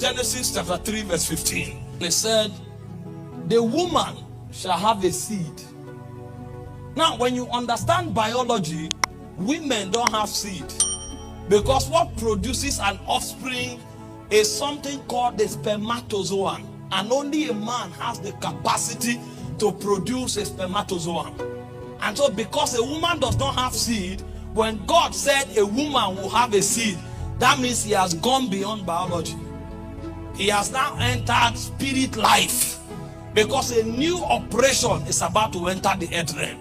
Genesis chapter 3 verse 15. They said, the woman shall have a seed. Now, when you understand biology, women don't have seed. Because what produces an offspring is something called the spermatozoon. And only a man has the capacity to produce a spermatozoon. And so because a woman does not have seed, when God said a woman will have a seed, that means he has gone beyond biology. He has now entered spirit life. Because a new operation is about to enter the earth realm.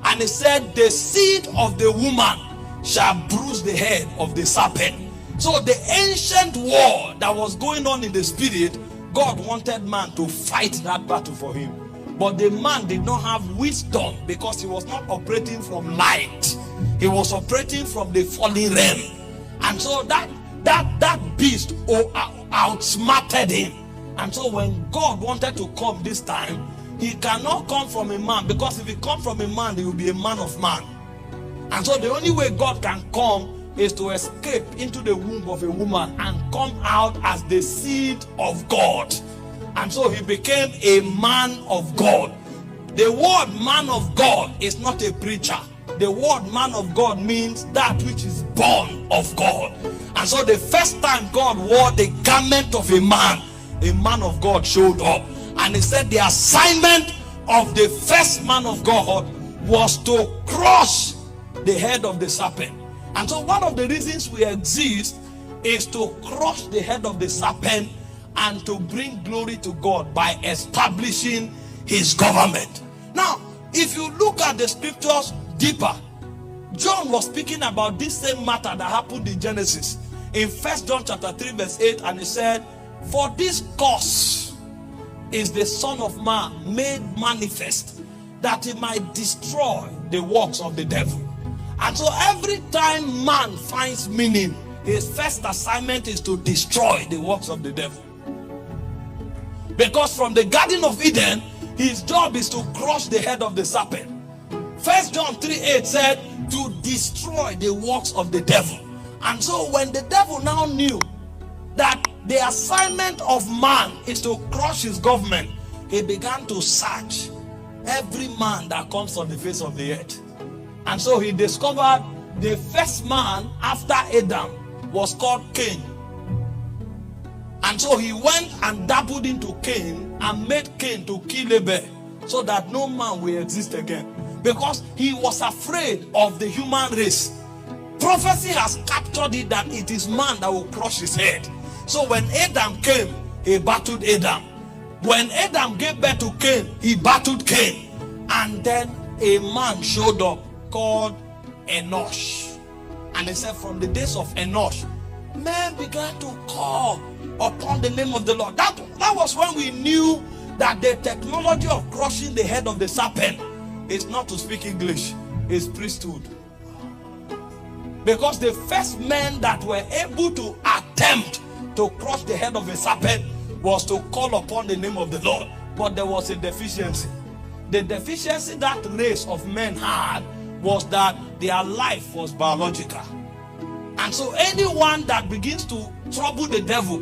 And he said, the seed of the woman shall bruise the head of the serpent. So the ancient war that was going on in the spirit, God wanted man to fight that battle for him. But the man did not have wisdom because he was not operating from light. He was operating from the fallen realm. And so that beast outsmarted him. And so when God wanted to come this time, he cannot come from a man, because if he comes from a man, he will be a man of man. And so the only way God can come is to escape into the womb of a woman and come out as the seed of God. And so he became a man of God. The word man of God is not a preacher. The word man of God means that which is born of God. And so the first time God wore the garment of a man of God showed up. And he said the assignment of the first man of God was to crush the head of the serpent. And so one of the reasons we exist is to crush the head of the serpent and to bring glory to God by establishing his government. Now, if you look at the scriptures deeper, John was speaking about this same matter that happened in Genesis. In 1 John chapter 3 verse 8, and he said, for this cause is the Son of Man made manifest, that he might destroy the works of the devil. And so every time man finds meaning, his first assignment is to destroy the works of the devil. Because from the Garden of Eden, his job is to crush the head of the serpent. 1 John 3:8 said, to destroy the works of the devil. And so when the devil now knew that the assignment of man is to crush his government, he began to search every man that comes on the face of the earth. And so he discovered the first man after Adam was called Cain. And so he went and dabbled into Cain and made Cain to kill Abel, so that no man will exist again. Because he was afraid of the human race. Prophecy has captured it that it is man that will crush his head. So when Adam came, he battled Adam. When Adam gave birth to Cain, he battled Cain. And then a man showed up called Enosh. And he said from the days of Enosh, men began to call upon the name of the Lord. That was when we knew that the technology of crushing the head of the serpent is not to speak English, it's priesthood. Because the first men that were able to attempt to crush the head of a serpent was to call upon the name of the Lord. But there was a deficiency. The deficiency that race of men had was that their life was biological. And so anyone that begins to trouble the devil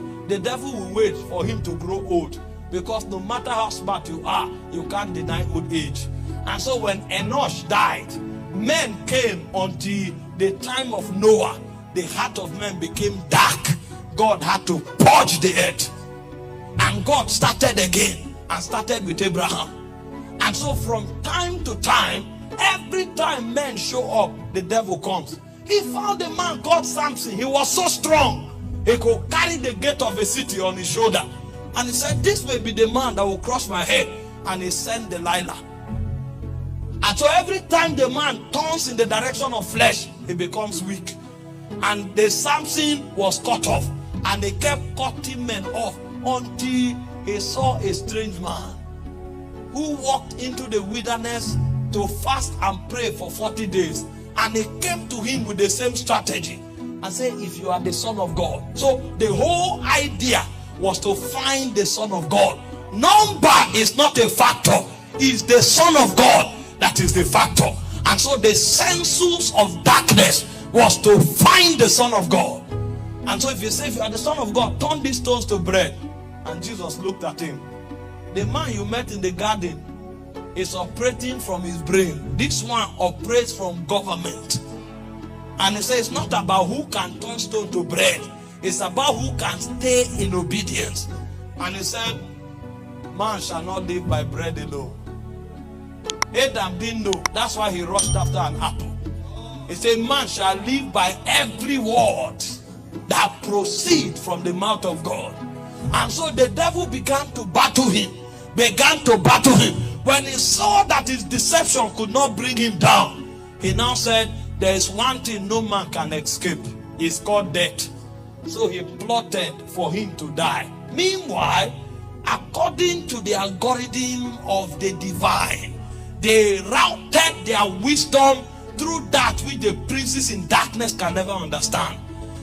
will wait for him to grow old. Because no matter how smart you are, you can't deny old age. And so when Enosh died, men came until the time of Noah. The heart of men became dark. God had to purge the earth. And God started again and started with Abraham. And so from time to time, every time men show up, the devil comes. He found a man called Samson. He was so strong. He could carry the gate of a city on his shoulder. And he said, this may be the man that will crush my head. And he sent Delilah. And so every time the man turns in the direction of flesh, he becomes weak. And the Samson was cut off. And they kept cutting men off until he saw a strange man who walked into the wilderness to fast and pray for 40 days. And he came to him with the same strategy and said, if you are the Son of God. So the whole idea was to find the Son of God. Number is not a factor. It's the Son of God that is the factor. And so the census of darkness was to find the Son of God. And so if you say, if you are the Son of God, turn these stones to bread. And Jesus looked at him. The man you met in the garden is operating from his brain. This one operates from government. And he says, it's not about who can turn stone to bread. It's about who can stay in obedience. And he said, man shall not live by bread alone. Adam didn't know. That's why he rushed after an apple. He said, man shall live by every word that proceeds from the mouth of God. And so the devil began to battle him. When he saw that his deception could not bring him down, he now said, there is one thing no man can escape. It's called death. So he plotted for him to die. Meanwhile, according to the algorithm of the divine, they routed their wisdom through that which the princes in darkness can never understand.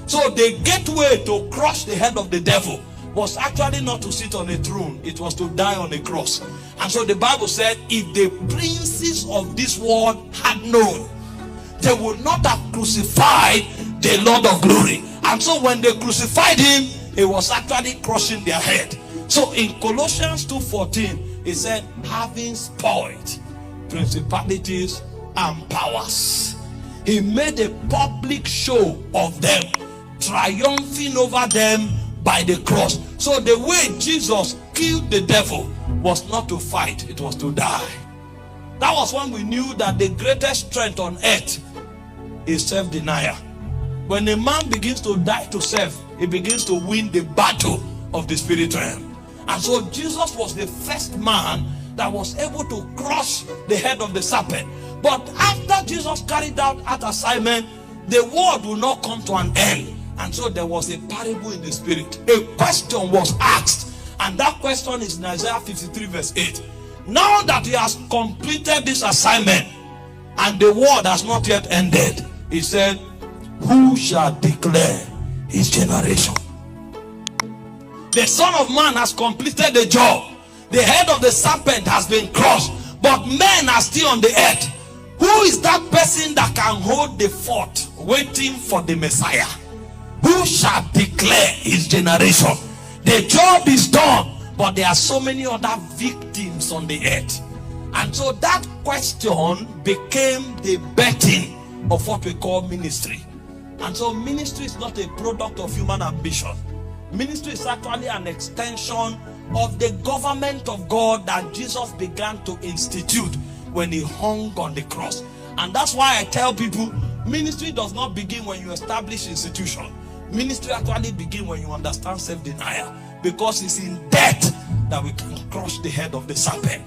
So the gateway to crush the head of the devil was actually not to sit on a throne. It was to die on a cross. And so the Bible said, if the princes of this world had known, they would not have crucified the Lord of glory. And so when they crucified him, it was actually crushing their head. So in Colossians 2:14, it said, having spoiled principalities and powers, he made a public show of them, triumphing over them by the cross. So the way Jesus killed the devil was not to fight, it was to die. That was when we knew that the greatest strength on earth is self-denial. When a man begins to die to self, he begins to win the battle of the spirit realm. And so Jesus was the first man that was able to crush the head of the serpent. But after Jesus carried out that assignment, the world will not come to an end. And so there was a parable in the spirit. A question was asked, and that question is in Isaiah 53 verse 8. Now that he has completed this assignment and the world has not yet ended, he said, who shall declare his generation? The Son of Man has completed the job. The head of the serpent has been crushed, but men are still on the earth. Who is that person that can hold the fort waiting for the Messiah? Who shall declare his generation? The job is done, but there are so many other victims on the earth. And so that question became the birthing of what we call ministry. And so ministry is not a product of human ambition. Ministry is actually an extension of the government of God that Jesus began to institute when he hung on the cross. And that's why I tell people, ministry does not begin when you establish institution. Ministry actually begins when you understand self-denial, because it's in death that we can crush the head of the serpent.